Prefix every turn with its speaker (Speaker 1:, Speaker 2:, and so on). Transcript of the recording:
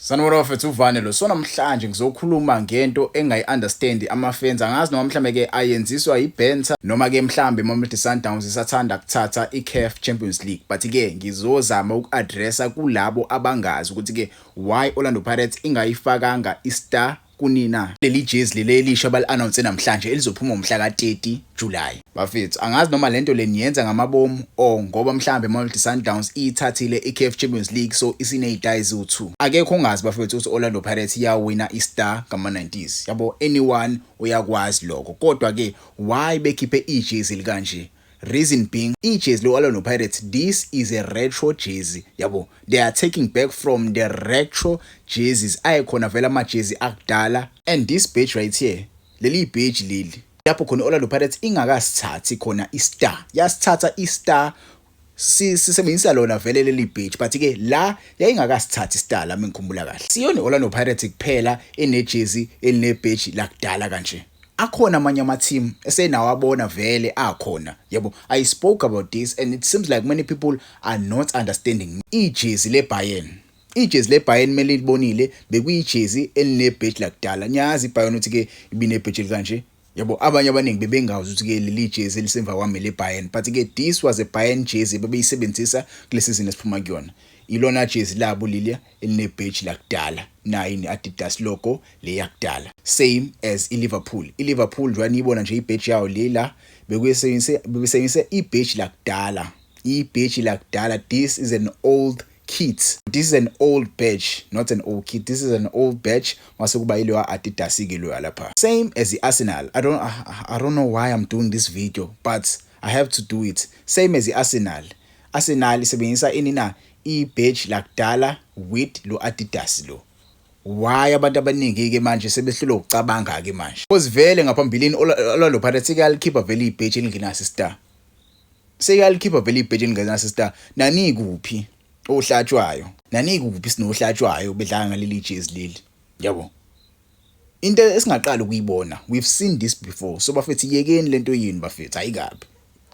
Speaker 1: Sanibona bafethu, uvane lo. So namhlanje ngizokhuluma ngento engayi-understand ama-fans. Angazi noma mhlambe ke ayenziswa ibenta noma ke mhlambe Mamelodi Sundowns isathanda kuthatha i-CAF Champions League. But ke ngizozama uku-addressa kulabo abangazi ukuthi ke why Orlando Pirates ingayifakanga i-star kunina leli jezi leli elisha bali-announce namhlanje elizophuma ngomhla ka-30 July. Bafethu, angazi noma lento le niyenza ngamabomu or ngoba mhlambe Mamelodi Sundowns ithathile i-CAF Champions League so isiney'tayi eziwu-2. Akekho ongazi bafethu ukuthi Orlando Pirates iyawina i-star ngama-90s. Yabo, anyone uyakwazi lokho. Kodwa ke why bekhiphe ijezi likanje? Reason being, ijezi lo-Orlando Pirates, this is a retro jersey. Yabo, they are taking back from the retro jerseys ayekhona vela amajezi akudala. And this page right here, leli page leli lapho khona Orlando Pirates ingakasithathi khona i-star. Yasithatha i-star sisebenzisa lona vele leli page, but ke la yayingakasithathi i-star la ngikhumbula kahle. Siyona Orlando Pirates kuphela enejezi elinepage lakudala kanje. Akhona amanye ama-team esenawabona vele akhona. Yabo, I spoke about this and it seems like many people are not understanding. Ijezi le-Bayern. Ijezi le-Bayern mele libonile bekuyijezi elinebheji lakudala. Nyazi i-Bayern uthi ke ibinebheji elikanje. Yabo, abanye abaningi bebengazi ukuthi ke leli jezi elisemva kwami le-Bayern. But ke this was a Bayern jersey bebeyisebenzisa kule season esiphuma kuyona. Ilona jezi labo lilia elinebheji lakudala. Na ini Adidas logo le yakudala. Same as i-Liverpool. I-Liverpool nje niyibona nje ibheji yawo lela bebesebenzise ibheji lakudala. Ibheji lakudala. This is an old kit. This is an old badge, not an old kit. This is an old badge. Mase kuba ilewa Adidas ke lo lapha. Same as the Arsenal. I don't know why I'm doing this video, but I have to do it. Same as the Arsenal. Arsenal isebenzisa ini na ibadge lakudala with lo Adidas lo. Why abantu abaningi ke manje sebehlule ukucabanga ke manje? Because vele ngaphambilini Orlando Pirates ikalikhipha vele ibadge elingenaso star. Sekalikhipha vele ibadge elingenaso star. Nani kuphi ohlatshwayo? Nani kuphi sinohlatshwayo bedlanga ngaleli jezi leli? Yabo. Into esingaqala ukuyibona. We've seen this before. So bafethi yekeni lento yini bafethi ayikabi.